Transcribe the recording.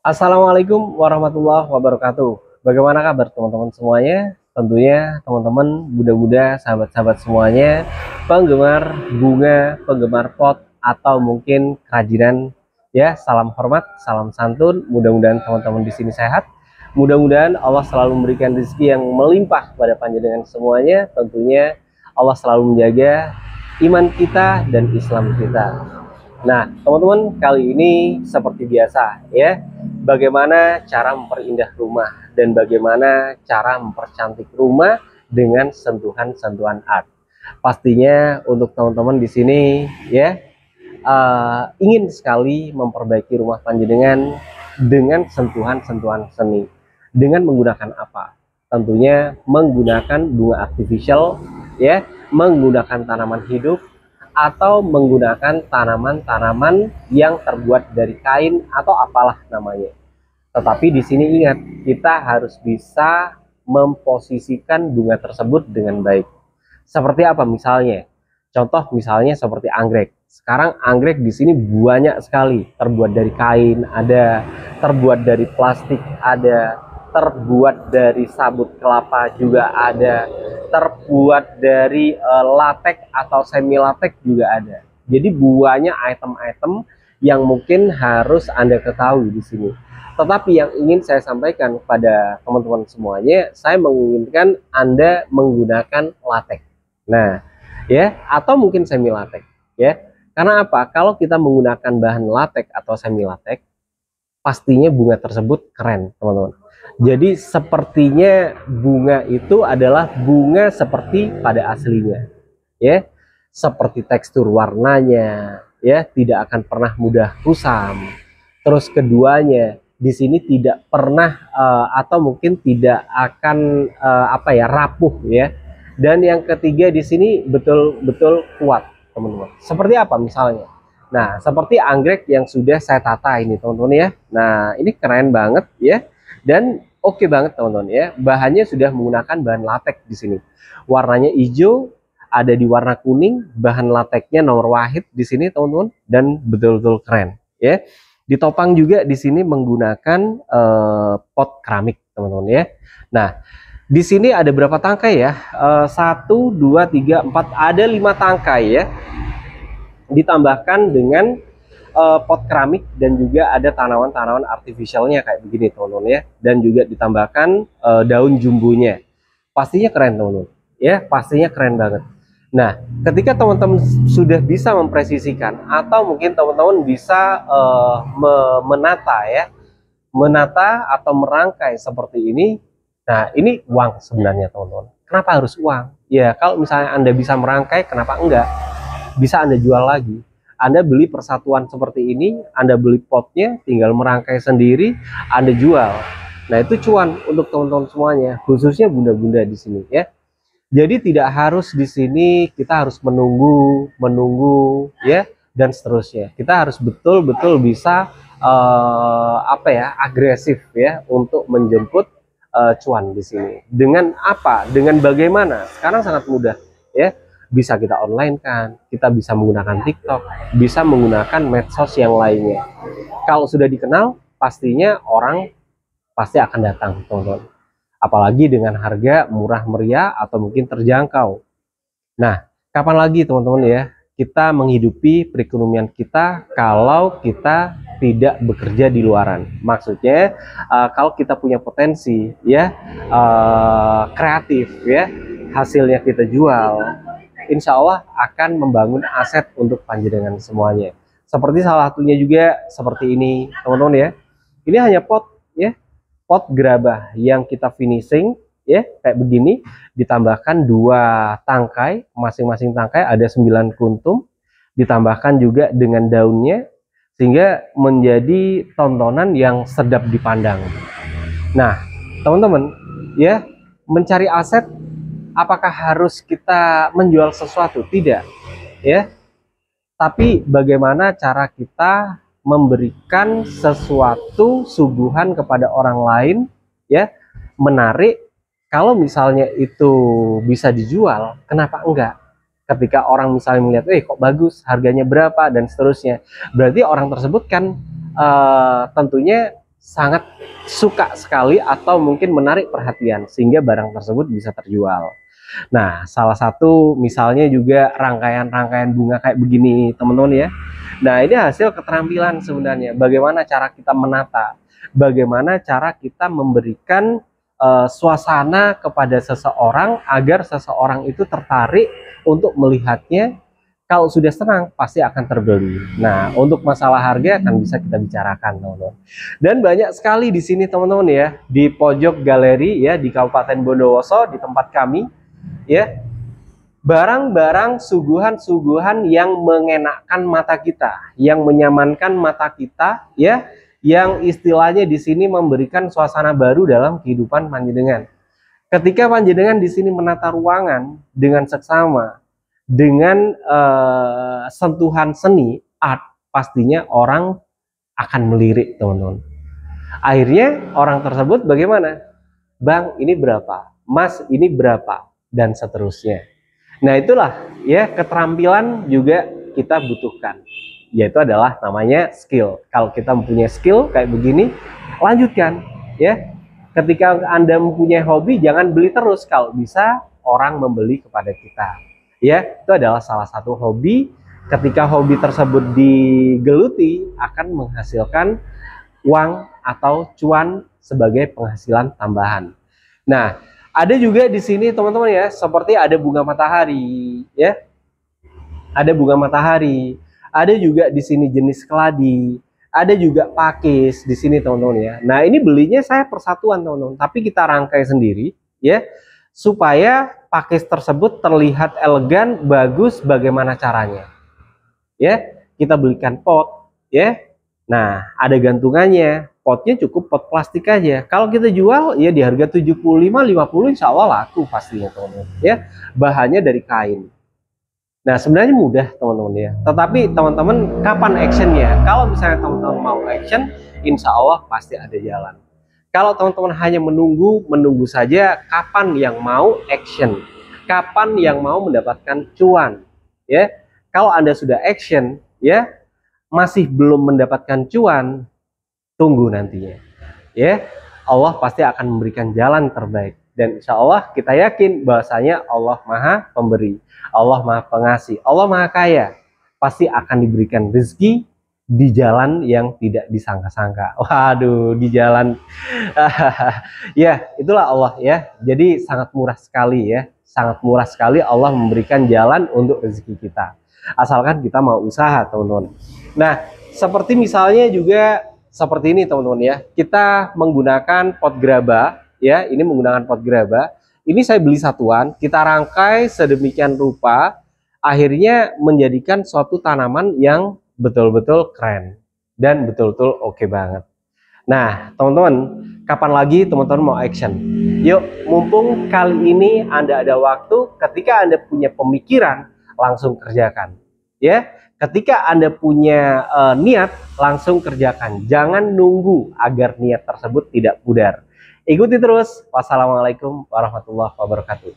Assalamualaikum warahmatullahi wabarakatuh. Bagaimana kabar teman-teman semuanya? Tentunya teman-teman muda-muda, sahabat-sahabat semuanya, penggemar bunga, penggemar pot, atau mungkin kerajinan, ya, salam hormat, salam santun. Mudah-mudahan teman-teman di sini sehat. Mudah-mudahan Allah selalu memberikan rezeki yang melimpah kepada panjenengan semuanya. Tentunya Allah selalu menjaga iman kita dan Islam kita. Nah, teman-teman, kali ini seperti biasa, ya, bagaimana cara memperindah rumah dan bagaimana cara mempercantik rumah dengan sentuhan-sentuhan art. Pastinya untuk teman-teman di sini, ya, ingin sekali memperbaiki rumah panjenengan dengan sentuhan-sentuhan seni. Dengan menggunakan apa? Tentunya menggunakan bunga artificial, ya, menggunakan tanaman hidup, atau menggunakan tanaman-tanaman yang terbuat dari kain atau apalah namanya. Tetapi di sini ingat, kita harus bisa memposisikan bunga tersebut dengan baik. Seperti apa misalnya? Contoh misalnya seperti anggrek. Sekarang anggrek di sini banyak sekali, terbuat dari kain, ada terbuat dari plastik, ada terbuat dari sabut kelapa juga ada, terbuat dari latex atau semi latex juga ada. Jadi banyak item-item yang mungkin harus Anda ketahui di sini. Tetapi yang ingin saya sampaikan kepada teman-teman semuanya, saya menginginkan Anda menggunakan latex. Nah, ya, atau mungkin semi latex, ya. Karena apa? Kalau kita menggunakan bahan latex atau semi latex, pastinya bunga tersebut keren, teman-teman. Jadi sepertinya bunga itu adalah bunga seperti pada aslinya, ya, seperti tekstur warnanya, ya, tidak akan pernah mudah kusam. Terus keduanya di sini tidak pernah atau mungkin tidak akan rapuh, ya. Dan yang ketiga di sini betul-betul kuat, teman-teman. Seperti apa misalnya? Nah, seperti anggrek yang sudah saya tata ini, teman-teman, ya. Nah, ini keren banget, ya. Dan oke banget, teman-teman, ya. Bahannya sudah menggunakan bahan latex di sini. Warnanya hijau, ada di warna kuning, bahan lateksnya nomor wahid di sini, teman-teman, dan betul-betul keren, ya. Ditopang juga di sini menggunakan pot keramik, teman-teman, ya. Nah, di sini ada berapa tangkai ya? 1, 2, 3, 4, ada 5 tangkai, ya. Ditambahkan dengan pot keramik dan juga ada tanaman-tanaman artificialnya kayak begini, teman-teman, ya. Dan juga ditambahkan daun jumbonya. Pastinya keren, teman-teman, ya, pastinya keren banget. Nah, ketika teman-teman sudah bisa mempresisikan atau mungkin teman-teman bisa menata, ya, menata atau merangkai seperti ini. Nah, ini uang sebenarnya, teman-teman. Kenapa harus uang? Ya, kalau misalnya Anda bisa merangkai, kenapa enggak? Bisa Anda jual lagi. Anda beli persatuan seperti ini, Anda beli potnya, tinggal merangkai sendiri, Anda jual. Nah, itu cuan untuk teman-teman semuanya, khususnya bunda-bunda di sini, ya. Jadi tidak harus di sini kita harus menunggu, ya, dan seterusnya. Kita harus betul-betul bisa agresif, ya, untuk menjemput cuan di sini. Dengan apa? Dengan bagaimana? Sekarang sangat mudah, ya. Bisa kita online kan, kita bisa menggunakan TikTok, bisa menggunakan medsos yang lainnya. Kalau sudah dikenal, pastinya orang pasti akan datang, teman-teman. Apalagi dengan harga murah meriah atau mungkin terjangkau. Nah, kapan lagi, teman-teman, ya, kita menghidupi perekonomian kita kalau kita tidak bekerja di luaran? Maksudnya kalau kita punya potensi, ya, kreatif, ya, hasilnya kita jual, insya Allah akan membangun aset untuk panjenengan semuanya. Seperti salah satunya juga seperti ini, teman-teman, ya. Ini hanya pot, ya, pot gerabah yang kita finishing, ya, kayak begini. Ditambahkan 2 tangkai, masing-masing tangkai ada 9 kuntum, ditambahkan juga dengan daunnya sehingga menjadi tontonan yang sedap dipandang. Nah, teman-teman, ya, mencari aset, apakah harus kita menjual sesuatu? Tidak, ya. Tapi bagaimana cara kita memberikan sesuatu suguhan kepada orang lain, ya, menarik. Kalau misalnya itu bisa dijual, kenapa enggak? Ketika orang misalnya melihat, kok bagus, harganya berapa, dan seterusnya. Berarti orang tersebut kan tentunya sangat suka sekali atau mungkin menarik perhatian sehingga barang tersebut bisa terjual. Nah, salah satu misalnya juga rangkaian-rangkaian bunga kayak begini, teman-teman ya. Nah, ini hasil keterampilan sebenarnya. Bagaimana cara kita menata, bagaimana cara kita memberikan suasana kepada seseorang agar seseorang itu tertarik untuk melihatnya. Kalau sudah senang pasti akan terbeli. Nah, untuk masalah harga akan bisa kita bicarakan, teman-teman. Dan banyak sekali di sini, teman-teman ya, di pojok galeri ya di Kabupaten Bondowoso di tempat kami ya, barang-barang suguhan-suguhan yang mengenakkan mata kita, yang menyamankan mata kita ya, yang istilahnya di sini memberikan suasana baru dalam kehidupan panjenengan. Ketika panjenengan di sini menata ruangan dengan seksama, dengan sentuhan seni art, pastinya orang akan melirik, teman-teman. Akhirnya orang tersebut bagaimana? Bang, ini berapa? Mas, ini berapa? Dan seterusnya. Nah, itulah ya keterampilan juga kita butuhkan, yaitu adalah namanya skill. Kalau kita mempunyai skill kayak begini, lanjutkan ya. Ketika Anda mempunyai hobi, jangan beli terus. Kalau bisa orang membeli kepada kita ya, itu adalah salah satu hobi. Ketika hobi tersebut digeluti akan menghasilkan uang atau cuan sebagai penghasilan tambahan. Nah, ada juga di sini teman-teman ya, seperti ada bunga matahari ya. Ada bunga matahari, ada juga di sini jenis keladi, ada juga pakis di sini teman-teman ya. Nah, ini belinya saya persatuan teman-teman, tapi kita rangkai sendiri ya, supaya pakis tersebut terlihat elegan, bagus. Bagaimana caranya? Ya, kita belikan pot ya. Nah, ada gantungannya. Potnya cukup pot plastik aja. Kalau kita jual ya di harga 75-50 insya Allah laku pastinya teman-teman ya. Bahannya dari kain. Nah, sebenarnya mudah teman-teman ya. Tetapi teman-teman kapan actionnya? Kalau misalnya teman-teman mau action, insya Allah pasti ada jalan. Kalau teman-teman hanya menunggu saja, kapan yang mau action? Kapan yang mau mendapatkan cuan? Ya, kalau Anda sudah action, ya masih belum mendapatkan cuan, tunggu nantinya. Ya, Allah pasti akan memberikan jalan terbaik. Dan insya Allah kita yakin bahwasanya Allah Maha Pemberi, Allah Maha Pengasih, Allah Maha Kaya. Pasti akan diberikan rezeki di jalan yang tidak disangka-sangka. Waduh, di jalan ya, itulah Allah ya. Jadi sangat murah sekali ya. Sangat murah sekali Allah memberikan jalan untuk rezeki kita. Asalkan kita mau usaha, teman-teman. Nah, seperti misalnya juga seperti ini, teman-teman ya. Kita menggunakan pot gerabah ya. Ini menggunakan pot gerabah. Ini saya beli satuan, kita rangkai sedemikian rupa, akhirnya menjadikan suatu tanaman yang betul-betul keren dan betul-betul oke banget. Nah, teman-teman, kapan lagi teman-teman mau action? Yuk, mumpung kali ini Anda ada waktu, ketika Anda punya pemikiran, langsung kerjakan. Ya, ketika Anda punya niat, langsung kerjakan. Jangan nunggu agar niat tersebut tidak pudar. Ikuti terus. Wassalamualaikum warahmatullahi wabarakatuh.